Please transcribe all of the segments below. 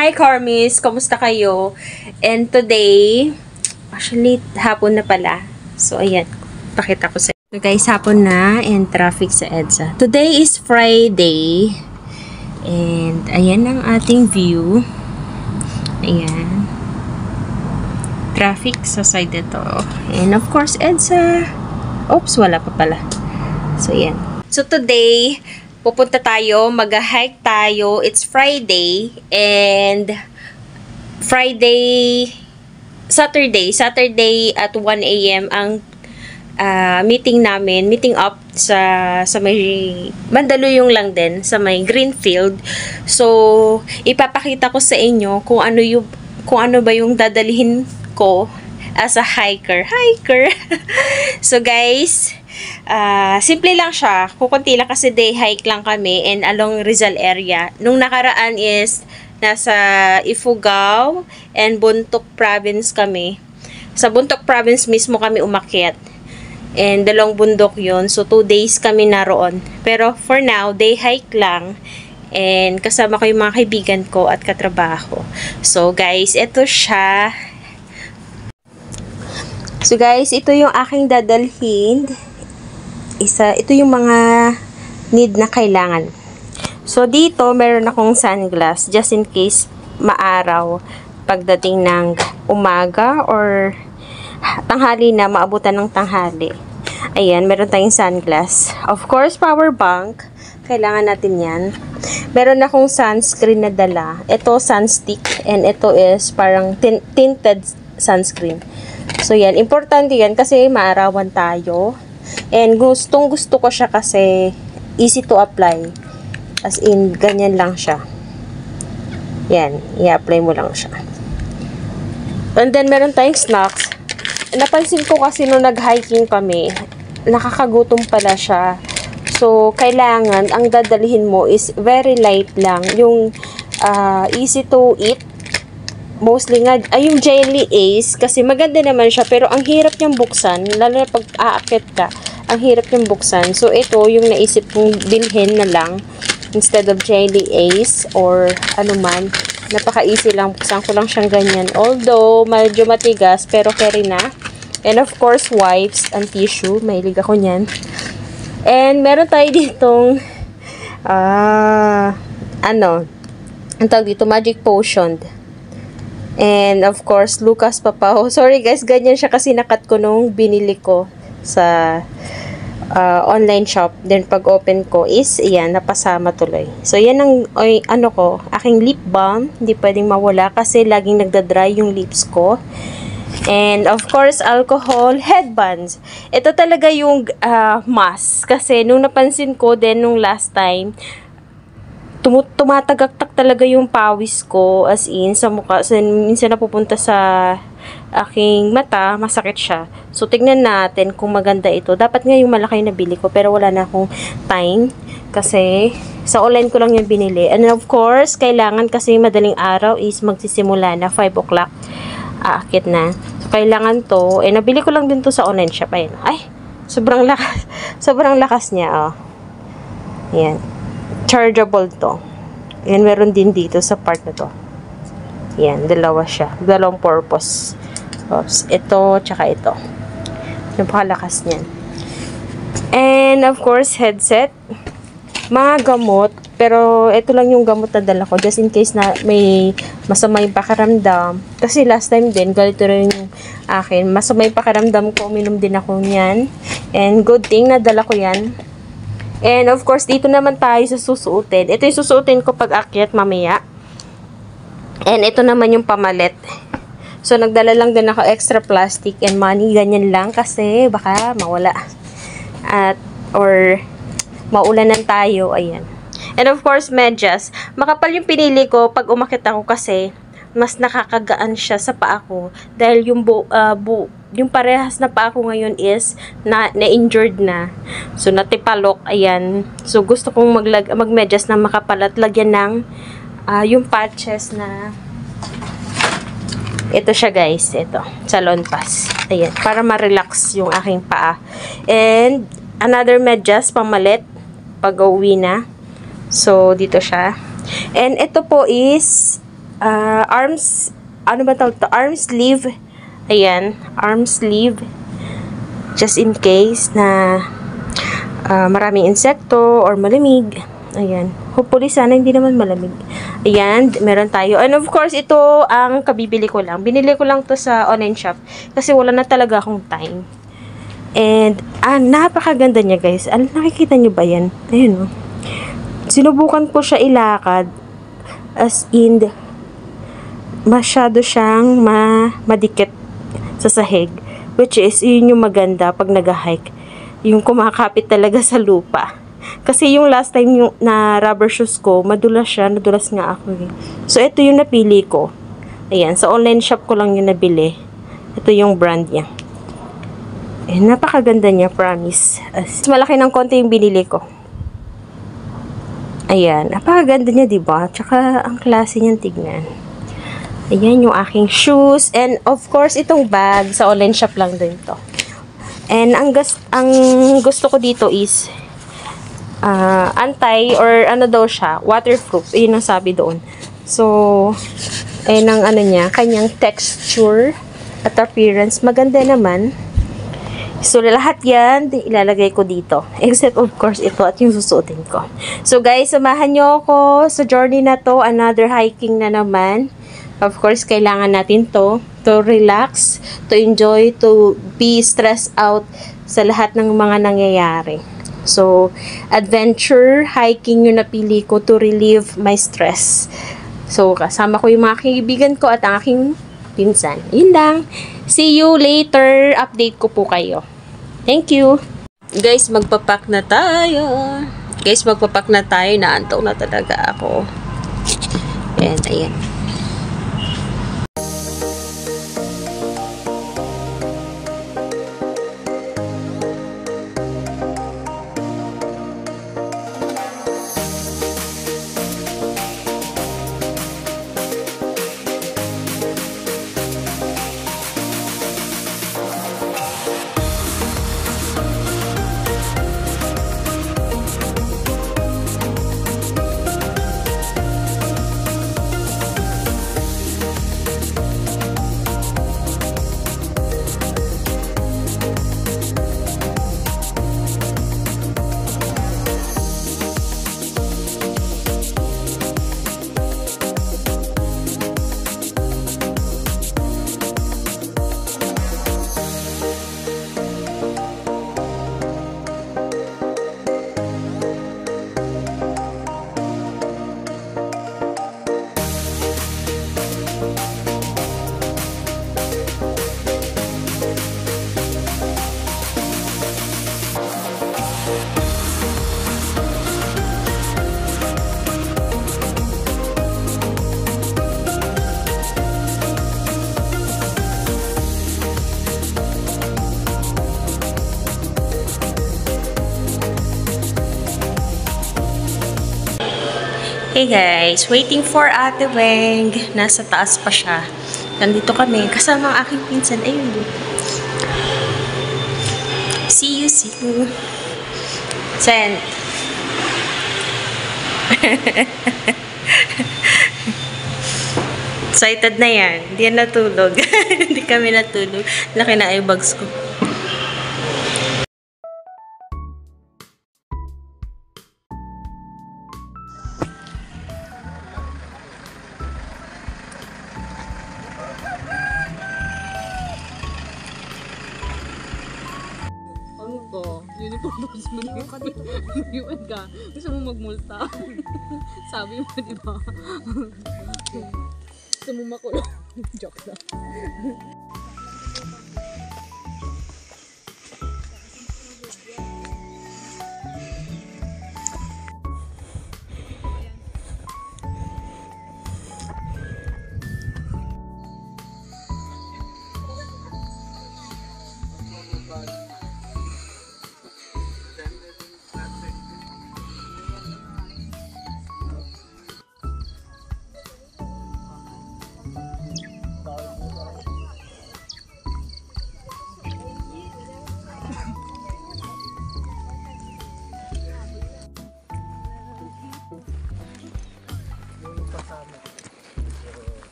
Hi Carmis! Kamusta kayo? And today, actually hapon na pala. So ayan, pakita ko sa inyo. So guys, hapon na and traffic sa EDSA. Today is Friday. And ayan ang ating view. Ayan. Traffic sa side ito. And of course, EDSA. Oops, wala pa pala. So ayan. So today, pupunta tayo, mag-hike tayo. It's Friday and Saturday at 1 AM ang meeting namin, meeting up sa may Mandaluyong lang din, sa may Greenfield. So, ipapakita ko sa inyo kung ano ba yung dadalhin ko as a hiker. So guys, simple lang siya. Kukunti lang kasi day hike lang kami and along Rizal area. Nung nakaraan is nasa Ifugao and Bontoc province kami. Sa Bontoc province mismo kami umakyat. And dalawang bundok yun. So 2 days kami naroon. Pero for now, day hike lang. And kasama ko yung mga kaibigan ko at katrabaho. So guys, ito siya. So guys, ito yung aking dadalhin. Ito yung mga need na kailangan. So dito, meron akong sunglass just in case maaraw pagdating ng umaga or tanghali na, maabutan ng tanghali. Ayan, meron tayong sunglass. Of course, power bank. Kailangan natin yan. Meron akong sunscreen na dala. Ito, sunstick. And ito is parang tinted sunscreen. So yan, importante yan kasi maarawan tayo. And gustong gusto ko siya kasi easy to apply. As in, ganyan lang siya. Yan, i-apply mo lang siya. And then, meron tayong snacks. Napansin ko kasi nung nag-hiking kami, nakakagutom pala siya. So, kailangan, ang dadalhin mo is very light lang. Yung easy to eat. Mostly nga, yung Jelly Ace, kasi maganda naman siya, pero ang hirap niyang buksan, lalo na pag aakyat ka, ang hirap niyang buksan. So, ito, yung naisip kong bilhin na lang, instead of Jelly Ace, or ano man, napaka-easy lang, buksan ko lang siyang ganyan. Although, medyo matigas, pero carry na. And of course, wipes and tissue, mahilig ako niyan. And, meron tayo ditong, ang tawag dito, Magic Potion. And of course, Lucas Papaw. Sorry guys, ganyan siya kasi nakat ko nung binili ko sa online shop. Then pag open ko is, yan, napasama tuloy. So yan ang, aking lip balm. Hindi pwedeng mawala kasi laging nagda-dry yung lips ko. And of course, alcohol, headbands. Ito talaga yung mask. Kasi nung napansin ko din nung last time, tumatagaktak talaga yung pawis ko, as in, sa mukha. So, minsan napupunta sa aking mata, masakit siya. So, tignan natin kung maganda ito. Dapat nga yung malaki na bili ko, pero wala na akong time. Kasi, sa online ko lang yung binili. And of course, kailangan kasi madaling araw is magsisimula na 5 o'clock. Aakit na. So, kailangan to. Nabili ko lang din to sa online shop. Ayan. Ay, sobrang lakas. Sobrang lakas niya, oh. Ayan. Chargeable to. Yan, meron din dito sa part na to. Yan, dalawa siya. Dalawang purpose. Oops, ito, tsaka ito. Napakalakas niyan. And, of course, headset. Mga gamot. Pero, ito lang yung gamot na dala ko. Just in case na may masama yung pakiramdam. Kasi last time din, ganito rin yung akin. Masama yung pakiramdam ko. Uminom din ako niyan. And, good thing, nadala ko yan. And of course, dito naman tayo sa susuotin. Ito yung susuotin ko pag akyat mamaya. And ito naman yung pamalit. So, nagdala lang din ako extra plastic and money. Ganyan lang kasi baka mawala. Or maulanan tayo. Ayan. And of course, medyas. Makapal yung pinili ko pag umakyat ako kasi mas nakakagaan siya sa paa ko. Dahil yung parehas na paa ko ngayon is na-injured na. So, natipalok. Ayan. So, gusto kong magmedyas na makapal at lagyan ng yung patches na ito siya guys. Ito. Salon pass. Ayan. Para ma-relax yung aking paa. And, another medyas pamalit pag uwi na. So, dito siya. And ito po is arms, ano ba tawag to? Arm sleeve. Ayan, arm sleeve. Just in case na maraming insekto or malamig. Ayan. Hopefully, sana hindi naman malamig. Ayan, meron tayo. And of course, ito ang kabibili ko lang. Binili ko lang to sa online shop. Kasi wala na talaga akong time. And, napakaganda niya, guys. Nakikita niyo ba yan? Ayun, oh. Sinubukan ko siya ilakad. As in, masyado siyang madikit sa sahig. Which is, yun yung maganda pag nag-hike. Yung kumakapit talaga sa lupa. Kasi yung last time yung na rubber shoes ko, madulas siya. Nadulas nga ako eh. So, ito yung napili ko. Ayan, sa online shop ko lang yung nabili. Ito yung brand niya. Napakaganda niya, promise. Malaki ng konti yung binili ko. Ayan, napakaganda niya, diba? Tsaka, ang klase niyang tignan. Ayan yung aking shoes. And, of course, itong bag. Sa online shop lang din to. And, ang gusto ko dito is anti or ano daw siya, waterproof. Yun ang sabi doon. So, ayun ang ano niya, kanyang texture at appearance. Maganda naman. So, lahat yan, ilalagay ko dito. Except, of course, ito at yung susuotin ko. So, guys, samahan nyo ako sa journey na to. Another hiking na naman. Of course, kailangan natin to relax, to enjoy, to be stressed out sa lahat ng mga nangyayari. So, adventure, hiking yung napili ko to relieve my stress. So, kasama ko yung mga kaibigan ko at ang aking pinsan. Yun lang. See you later. Update ko po kayo. Thank you. Guys, magpapak na tayo. Naantok na talaga ako. And, ayan. Hey guys, waiting for Ate Weng. Nasa taas pa siya. Nandito kami. Kasama ang aking pinsan. Ayun. See you soon. Send. Excited na yan. Hindi yan natulog. Hindi kami natulog. Laki na eyebags ko. Iwan ka. Gusto mo magmulta. Sabi mo, di ba? Gusto mo makulong. Joke lang.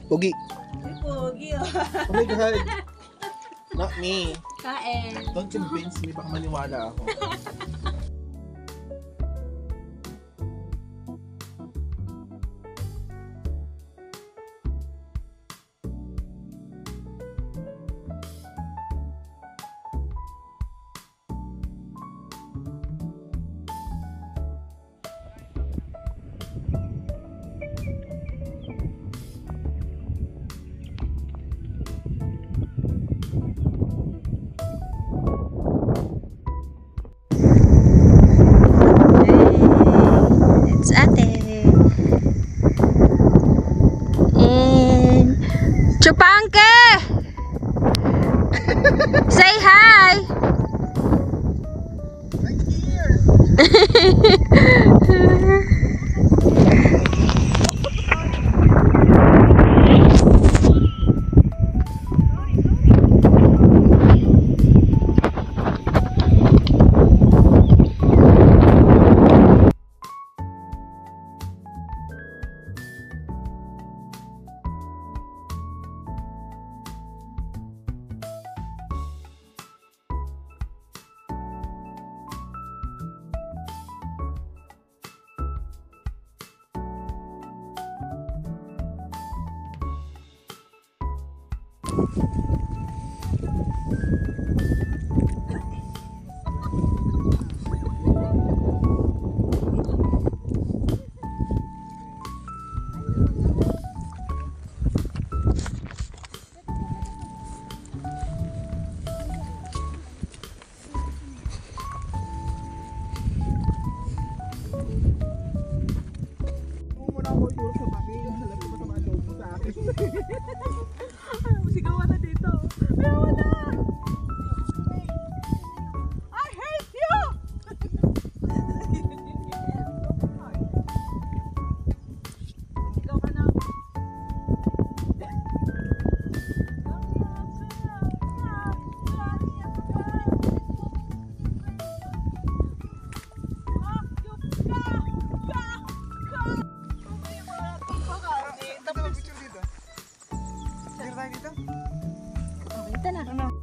Pogi. Pogi, Oh my God. Not me. Kain. Don't convince me. Baka maniwala ako. It's ate. And Chupanke! Say hi! I'm here. Muna ako siguro sa bagay. Alam ko ba naman loob mo sa akin? Sigawan na dito. Ayaw na! I hate you! Sigaw ka na. Tapos picture dito. Picture tayo dito. Ito na.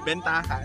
Bentahan.